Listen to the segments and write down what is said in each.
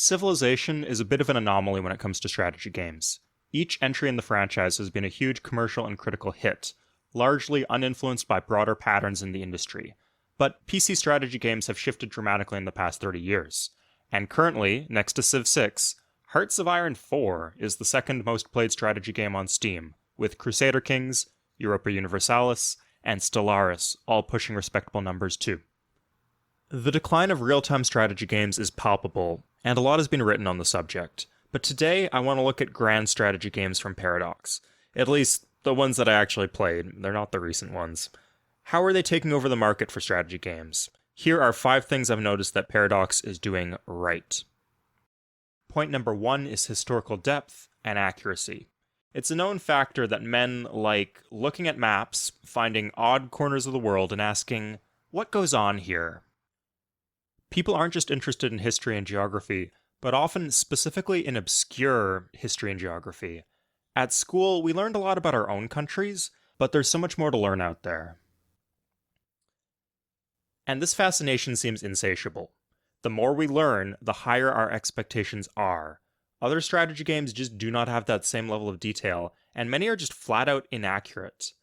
Civilization is a bit of an anomaly when it comes to strategy games. Each entry in the franchise has been a huge commercial and critical hit, largely uninfluenced by broader patterns in the industry. But PC strategy games have shifted dramatically in the past 30 years. And currently, next to Civ 6, Hearts of Iron 4 is the second most played strategy game on Steam, with Crusader Kings, Europa Universalis, and Stellaris all pushing respectable numbers too. The decline of real-time strategy games is palpable, and a lot has been written on the subject. But today, I want to look at grand strategy games from Paradox. At least, the ones that I actually played. They're not the recent ones. How are they taking over the market for strategy games? Here are 5 things I've noticed that Paradox is doing right. Point number 1 is historical depth and accuracy. It's a known factor that men like looking at maps, finding odd corners of the world, and asking, what goes on here? People aren't just interested in history and geography, but often specifically in obscure history and geography. At school, we learned a lot about our own countries, but there's so much more to learn out there. And this fascination seems insatiable. The more we learn, the higher our expectations are. Other strategy games just do not have that same level of detail, and many are just flat out inaccurate.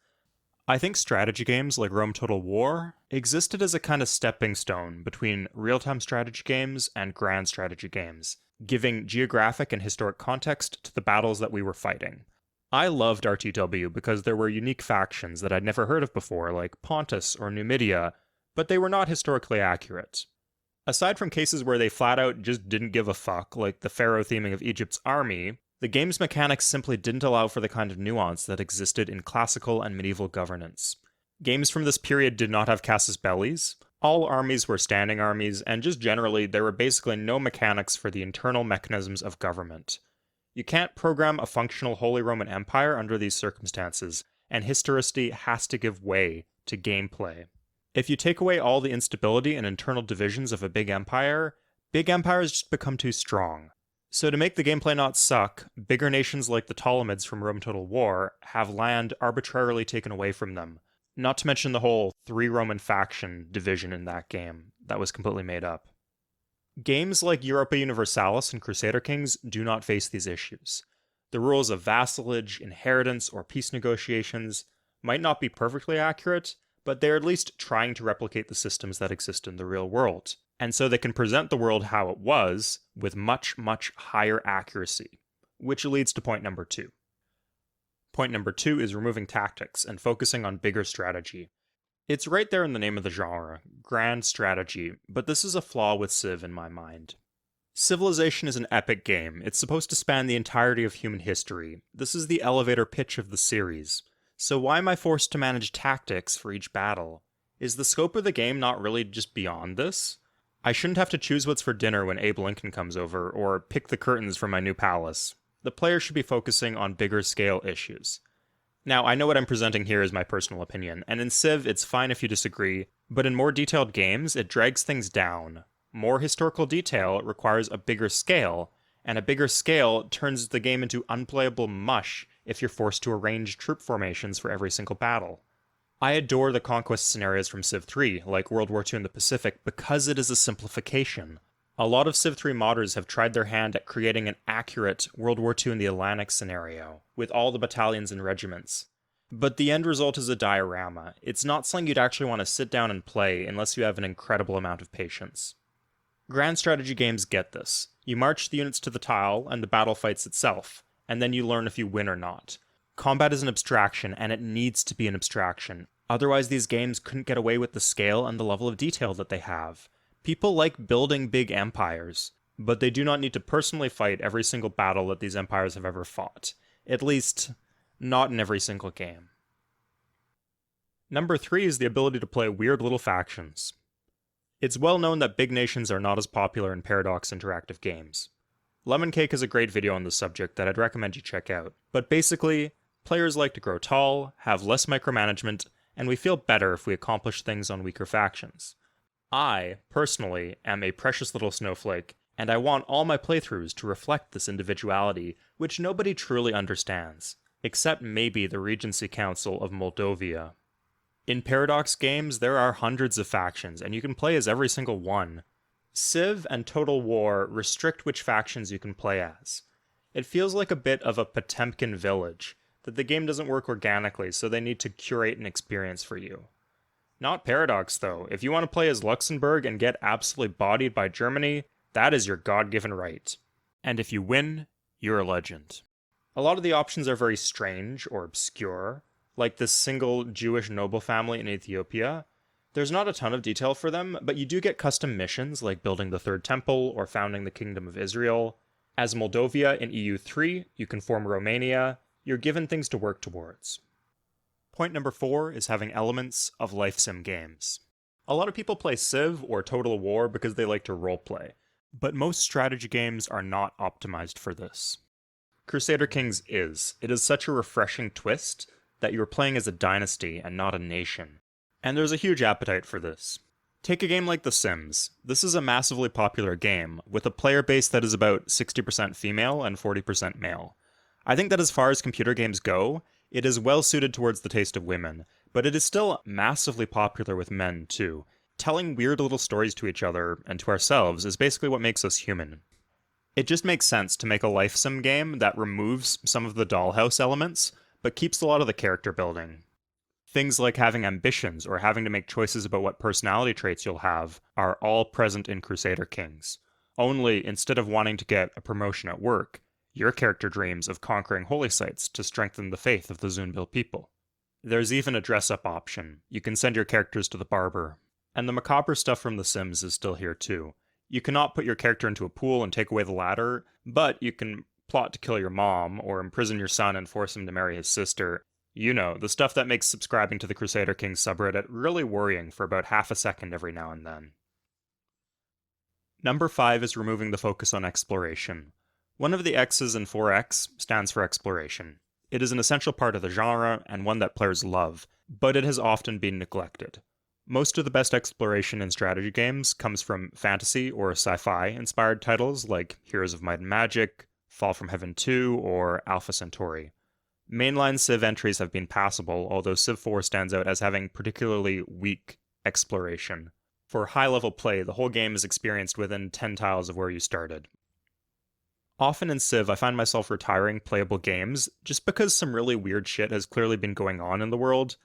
I think strategy games like Rome Total War existed as a kind of stepping stone between real-time strategy games and grand strategy games, giving geographic and historic context to the battles that we were fighting. I loved RTW because there were unique factions that I'd never heard of before, like Pontus or Numidia, but they were not historically accurate. Aside from cases where they flat out just didn't give a fuck, like the pharaoh theming of Egypt's army, the game's mechanics simply didn't allow for the kind of nuance that existed in classical and medieval governance. Games from this period did not have casus bellis, all armies were standing armies, and just generally, there were basically no mechanics for the internal mechanisms of government. You can't program a functional Holy Roman Empire under these circumstances, and historicity has to give way to gameplay. If you take away all the instability and internal divisions of a big empires just become too strong. So to make the gameplay not suck, bigger nations like the Ptolemies from Rome Total War have land arbitrarily taken away from them, not to mention the whole 3 Roman faction division in that game that was completely made up. Games like Europa Universalis and Crusader Kings do not face these issues. The rules of vassalage, inheritance, or peace negotiations might not be perfectly accurate, but they're at least trying to replicate the systems that exist in the real world. And so they can present the world how it was with much, much higher accuracy, which leads to point number 2. Point number 2 is removing tactics and focusing on bigger strategy. It's right there in the name of the genre, grand strategy, but this is a flaw with Civ in my mind. Civilization is an epic game. It's supposed to span the entirety of human history. This is the elevator pitch of the series. So why am I forced to manage tactics for each battle? Is the scope of the game not really just beyond this? I shouldn't have to choose what's for dinner when Abe Lincoln comes over, or pick the curtains for my new palace. The player should be focusing on bigger scale issues. Now, I know what I'm presenting here is my personal opinion, and in Civ it's fine if you disagree, but in more detailed games it drags things down. More historical detail requires a bigger scale, and a bigger scale turns the game into unplayable mush if you're forced to arrange troop formations for every single battle. I adore the conquest scenarios from Civ 3, like World War II in the Pacific, because it is a simplification. A lot of Civ 3 modders have tried their hand at creating an accurate World War II in the Atlantic scenario, with all the battalions and regiments. But the end result is a diorama. It's not something you'd actually want to sit down and play unless you have an incredible amount of patience. Grand strategy games get this. You march the units to the tile, and the battle fights itself, and then you learn if you win or not. Combat is an abstraction, and it needs to be an abstraction. Otherwise, these games couldn't get away with the scale and the level of detail that they have. People like building big empires, but they do not need to personally fight every single battle that these empires have ever fought. At least, not in every single game. Number 3 is the ability to play weird little factions. It's well known that big nations are not as popular in Paradox interactive games. Lemon Cake is a great video on this subject that I'd recommend you check out, but basically, players like to grow tall, have less micromanagement, and we feel better if we accomplish things on weaker factions. I, personally, am a precious little snowflake, and I want all my playthroughs to reflect this individuality, which nobody truly understands, except maybe the Regency Council of Moldovia. In Paradox games, there are hundreds of factions, and you can play as every single one. Civ and Total War restrict which factions you can play as. It feels like a bit of a Potemkin village, that the game doesn't work organically, so they need to curate an experience for you. Not Paradox, though. If you want to play as Luxembourg and get absolutely bodied by Germany, that is your God-given right. And if you win, you're a legend. A lot of the options are very strange or obscure, like this single Jewish noble family in Ethiopia. There's not a ton of detail for them, but you do get custom missions like building the Third Temple or founding the Kingdom of Israel. As Moldova in EU3, you can form Romania. You're given things to work towards. Point number 4 is having elements of life sim games. A lot of people play Civ or Total War because they like to roleplay, but most strategy games are not optimized for this. Crusader Kings is. It is such a refreshing twist that you're playing as a dynasty and not a nation. And there's a huge appetite for this. Take a game like The Sims. This is a massively popular game, with a player base that is about 60% female and 40% male. I think that as far as computer games go, it is well suited towards the taste of women, but it is still massively popular with men too. Telling weird little stories to each other and to ourselves is basically what makes us human. It just makes sense to make a life sim game that removes some of the dollhouse elements, but keeps a lot of the character building. Things like having ambitions or having to make choices about what personality traits you'll have are all present in Crusader Kings. Only, instead of wanting to get a promotion at work, your character dreams of conquering holy sites to strengthen the faith of the Zunbil people. There's even a dress-up option. You can send your characters to the barber. And the macabre stuff from The Sims is still here too. You cannot put your character into a pool and take away the ladder, but you can plot to kill your mom, or imprison your son and force him to marry his sister. You know, the stuff that makes subscribing to the Crusader Kings subreddit really worrying for about half a second every now and then. Number 5 is removing the focus on exploration. One of the X's in 4X stands for exploration. It is an essential part of the genre, and one that players love, but it has often been neglected. Most of the best exploration in strategy games comes from fantasy or sci-fi inspired titles like Heroes of Might and Magic, Fall from Heaven 2, or Alpha Centauri. Mainline Civ entries have been passable, although Civ 4 stands out as having particularly weak exploration. For high-level play, the whole game is experienced within 10 tiles of where you started. Often in Civ, I find myself retiring playable games just because some really weird shit has clearly been going on in the world,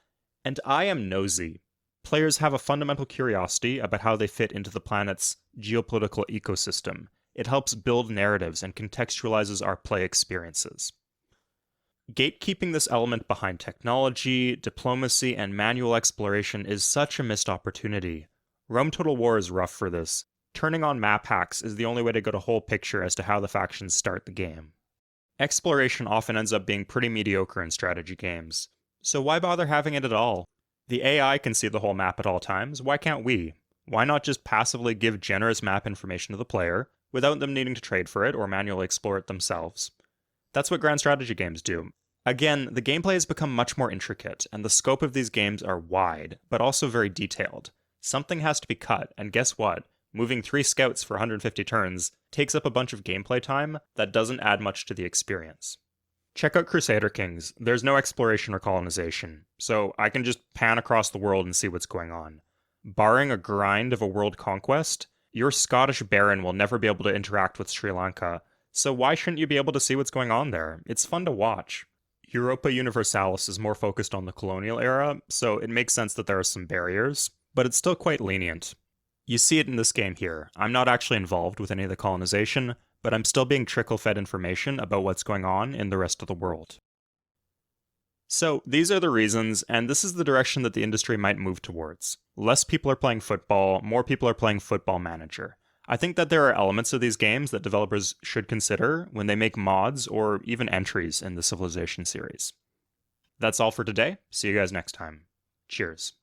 and I am nosy. Players have a fundamental curiosity about how they fit into the planet's geopolitical ecosystem. It helps build narratives and contextualizes our play experiences. Gatekeeping this element behind technology, diplomacy, and manual exploration is such a missed opportunity. Rome Total War is rough for this. Turning on map hacks is the only way to get a whole picture as to how the factions start the game. Exploration often ends up being pretty mediocre in strategy games, so why bother having it at all? The AI can see the whole map at all times, why can't we? Why not just passively give generous map information to the player, without them needing to trade for it or manually explore it themselves? That's what grand strategy games do. Again, the gameplay has become much more intricate, and the scope of these games are wide, but also very detailed. Something has to be cut, and guess what? Moving 3 scouts for 150 turns takes up a bunch of gameplay time that doesn't add much to the experience. Check out Crusader Kings. There's no exploration or colonization, so I can just pan across the world and see what's going on. Barring a grind of a world conquest, your Scottish Baron will never be able to interact with Sri Lanka, so why shouldn't you be able to see what's going on there? It's fun to watch. Europa Universalis is more focused on the colonial era, so it makes sense that there are some barriers, but it's still quite lenient. You see it in this game here. I'm not actually involved with any of the colonization, but I'm still being trickle-fed information about what's going on in the rest of the world. So, these are the reasons, and this is the direction that the industry might move towards. Less people are playing football, more people are playing Football Manager. I think that there are elements of these games that developers should consider when they make mods or even entries in the Civilization series. That's all for today. See you guys next time. Cheers.